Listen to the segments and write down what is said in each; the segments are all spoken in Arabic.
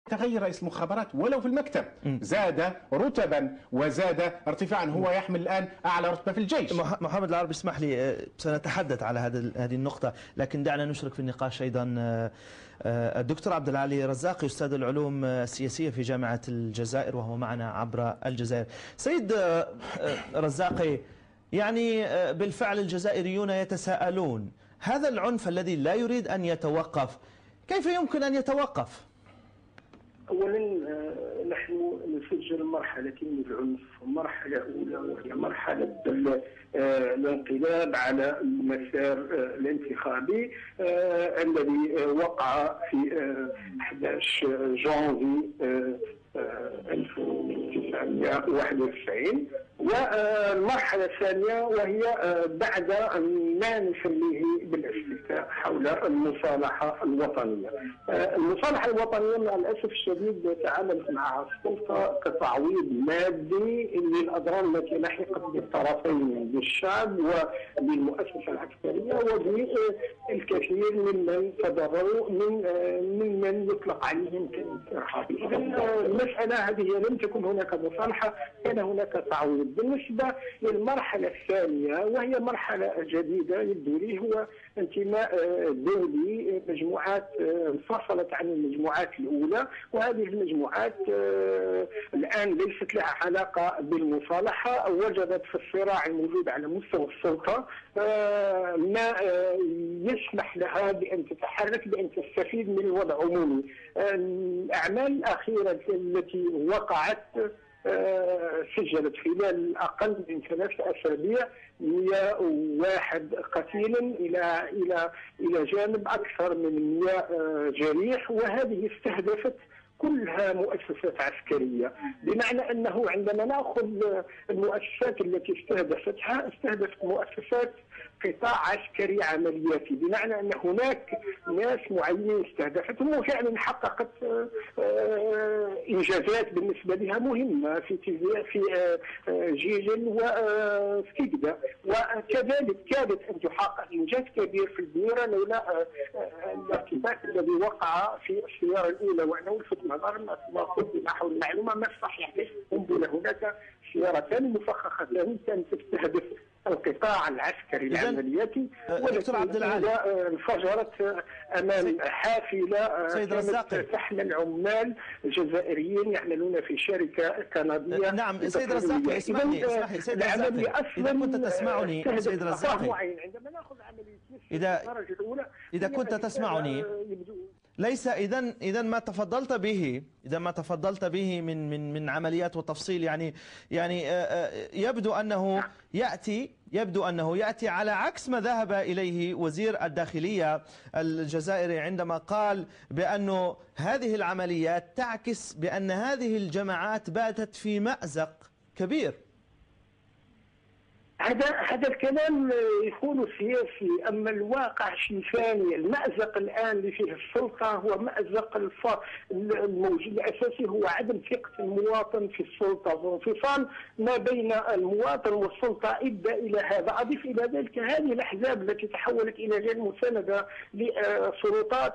تغير رئيس المخابرات ولو في المكتب، زاد رتبا وزاد ارتفاعا، هو يحمل الآن أعلى رتبة في الجيش. محمد العربي اسمح لي، سنتحدث على هذه النقطة، لكن دعنا نشرك في النقاش أيضا الدكتور عبد العالي رزاقي، أستاذ العلوم السياسية في جامعة الجزائر، وهو معنا عبر الجزائر. سيد رزاقي، يعني بالفعل الجزائريون يتساءلون، هذا العنف الذي لا يريد أن يتوقف كيف يمكن أن يتوقف؟ اولا نحن نسجل مرحلتين من العنف، مرحله اولى وهي مرحله الانقلاب على المسار الانتخابي الذي وقع في 11 جانفي 1991، والمرحلة الثانية وهي بعد ما نسميه بالاستفتاء حول المصالحة الوطنية. المصالحة الوطنية مع الأسف الشديد تعاملت مع السلطة كتعويض مادي للأضرار التي لحقت بالطرفين، بالشعب وبالمؤسسة العسكرية وبالكثير ممن تضرروا ممن يطلق عليهم كإرهابي. إذا المسألة هذه لم تكن هناك مصالحة، كان هناك تعويض. بالنسبة للمرحلة الثانية وهي مرحلة جديدة يبدو لي، هو انتماء دولي، مجموعات انفصلت عن المجموعات الأولى، وهذه المجموعات الآن ليست لها علاقة بالمصالحة، وجدت في الصراع الموجود على مستوى السلطة ما يسمح لها بأن تتحرك، بأن تستفيد من الوضع عمومي. الأعمال الأخيرة التي وقعت سجلت خلال أقل من 3 أسابيع 101 قتيلا إلى جانب أكثر من 100 جريح، وهذه استهدفت كلها مؤسسات عسكرية، بمعنى أنه عندما نأخذ المؤسسات التي استهدفت مؤسسات قطاع عسكري عملياتي، بمعنى أن هناك ناس معينين استهدفتهم وفعلا حققت إنجازات بالنسبة لها مهمة في جيجل وفي تيجدا، وكذلك كادت أن تحقق إنجاز كبير في البيرة لولا الارتباك الذي وقع في السيارة الأولى. وأنا ألفت نظر ما قلت حول المعلومة ما الصحيح، ليس قنبلة، هناك سيارتان مفخختان كانت تستهدف القطاع العسكري العملياتي، دكتور عبد العالي انفجرت امام حافله كانت تحمل عمال جزائريين يعملون في شركه كنديه. نعم سيد رزاقي، اسمح لي سيد رزاقي، اذا كنت تسمعني سيد رزاقي، عندما ناخذ عمليه الدرجه الاولى اذا كنت تسمعني، ليس اذا ما تفضلت به من عمليات وتفصيل، يعني يبدو أنه يأتي على عكس ما ذهب إليه وزير الداخلية الجزائري عندما قال بأن هذه العمليات تعكس بأن هذه الجماعات باتت في مأزق كبير. هذا الكلام يكون سياسي، اما الواقع شيء ثاني. المأزق الان اللي فيه السلطه هو مأزق الموجود الاساسي هو عدم ثقه المواطن في السلطه، وانفصال ما بين المواطن والسلطه ادى الى هذا. اضيف الى ذلك هذه الاحزاب التي تحولت الى غير مسانده لسلطات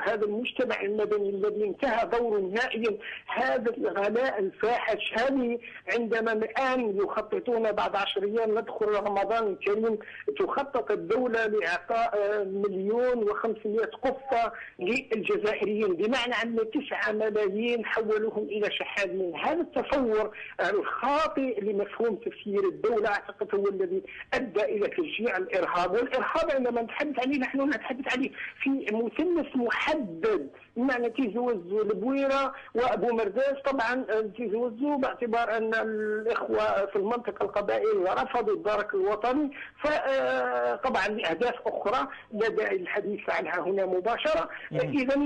هذا المجتمع المدني الذي انتهى دوره نهائيا، هذا الغلاء الفاحش، هذه عندما الان يخططون بعد 10 أيام ندخل رمضان الكريم، تخطط الدولة لإعطاء 1,500,000 قفة للجزائريين، بمعنى أن 9 ملايين حولوهم إلى شحاذين. هذا التصور الخاطئ لمفهوم تفسير الدولة أعتقد هو الذي أدى إلى تشجيع الإرهاب. والإرهاب عندما نتحدث عليه نحن نتحدث عليه في مثلث محدد، بمعنى تيزوزو البويرة وأبو مرداس. طبعا تيزوزو باعتبار أن الإخوة في المنطقة القبائل رفضوا الدرك الوطني، فطبعا لأهداف أخرى لا داعي للحديث عنها هنا مباشرة. إذا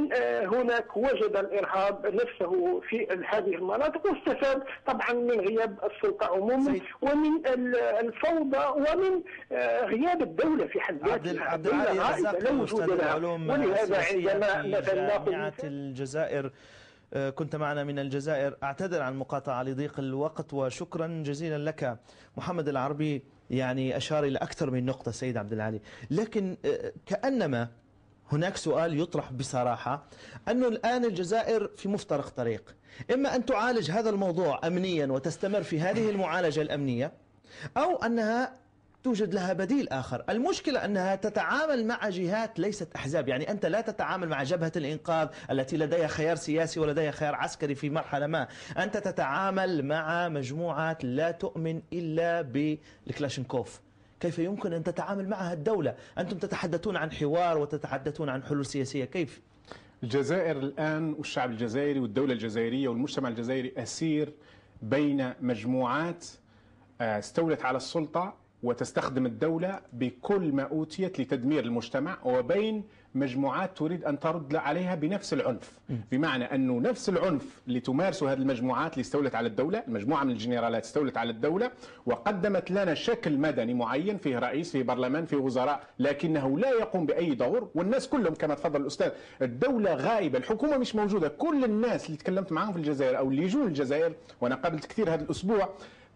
هناك وجد الإرهاب نفسه في هذه المناطق، واستفاد طبعا من غياب السلطة عموما ومن الفوضى ومن غياب الدولة في حد ذاتها. عبد العالي رزاقي، أستاذ العلوم السياسية في جامعة الجزائر، كنت معنا من الجزائر. أعتذر عن المقاطعة لضيق الوقت، وشكرا جزيلا لك. محمد العربي يعني أشار إلى أكثر من نقطة سيد عبد العالي، لكن كأنما هناك سؤال يطرح بصراحة، أنه الآن الجزائر في مفترق طريق، إما أن تعالج هذا الموضوع أمنيا وتستمر في هذه المعالجة الأمنية، أو أنها توجد لها بديل آخر. المشكلة أنها تتعامل مع جهات ليست أحزاب، يعني أنت لا تتعامل مع جبهة الإنقاذ التي لديها خيار سياسي ولديها خيار عسكري في مرحلة ما، أنت تتعامل مع مجموعات لا تؤمن إلا بالكلاشنكوف. كيف يمكن أن تتعامل معها الدولة؟ أنتم تتحدثون عن حوار وتتحدثون عن حلول سياسية، كيف؟ الجزائر الآن والشعب الجزائري والدولة الجزائرية والمجتمع الجزائري أسير بين مجموعات استولت على السلطة وتستخدم الدولة بكل ما أوتيت لتدمير المجتمع، وبين مجموعات تريد أن ترد عليها بنفس العنف. بمعنى أنه نفس العنف اللي تمارسه هذه المجموعات اللي استولت على الدولة، المجموعة من الجنرالات استولت على الدولة وقدمت لنا شكل مدني معين، فيه رئيس، فيه برلمان، فيه وزراء، لكنه لا يقوم بأي دور، والناس كلهم كما تفضل الأستاذ الدولة غائبة، الحكومة مش موجودة. كل الناس اللي تكلمت معهم في الجزائر أو اللي يجون الجزائر، وأنا قابلت كثير هذا الأسبوع،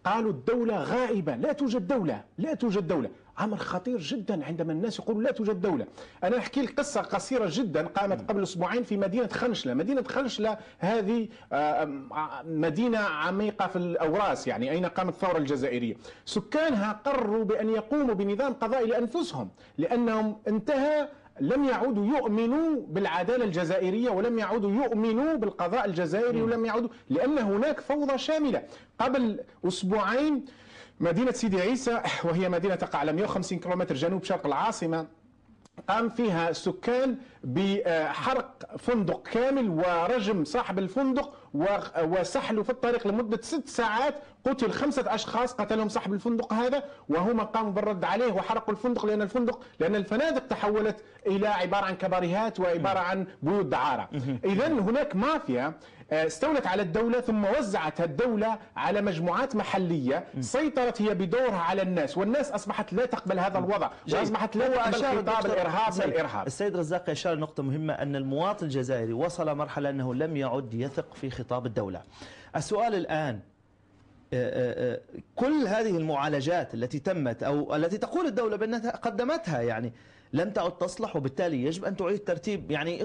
قالوا الدولة غائبة، لا توجد دولة، لا توجد دولة. أمر خطير جدا عندما الناس يقولوا لا توجد دولة. أنا أحكي لك قصة قصيرة جدا قامت قبل أسبوعين في مدينة خنشلة. مدينة خنشلة هذه مدينة عميقة في الأوراس، يعني أين قامت الثورة الجزائرية. سكانها قرروا بأن يقوموا بنظام قضائي لأنفسهم، لأنهم لم يعودوا يؤمنوا بالعدالة الجزائرية، ولم يعودوا يؤمنوا بالقضاء الجزائري، ولم يعودوا، لأن هناك فوضى شاملة. قبل أسبوعين مدينة سيدي عيسى، وهي مدينة تقع على 150 كيلومتر جنوب شرق العاصمة، قام فيها السكان بحرق فندق كامل ورجم صاحب الفندق وسحله في الطريق لمدة 6 ساعات. قتل 5 أشخاص، قتلهم صاحب الفندق هذا، وهم قاموا بالرد عليه وحرقوا الفندق، لأن الفنادق تحولت إلى عبارة عن كباريهات وعبارة عن بيوت دعارة. إذن هناك مافيا استولت على الدولة، ثم وزعتها الدولة على مجموعات محلية، سيطرت هي بدورها على الناس، والناس أصبحت لا تقبل هذا الوضع، وأصبحت لا تقبل خطاب الإرهاب من الإرهاب. السيد رزاق أشار نقطة مهمة، أن المواطن الجزائري وصل مرحلة أنه لم يعد يثق في خطاب الدولة. السؤال الآن، كل هذه المعالجات التي تمت أو التي تقول الدولة بأنها قدمتها يعني لم تعد تصلح، وبالتالي يجب أن تعيد ترتيب. يعني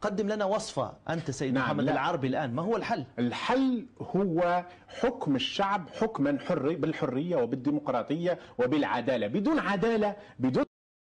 قدم لنا وصفة أنت سيد محمد العربي الآن، ما هو الحل؟ الحل هو حكم الشعب حكما بالحرية وبالديمقراطية وبالعدالة. بدون عدالة، بدون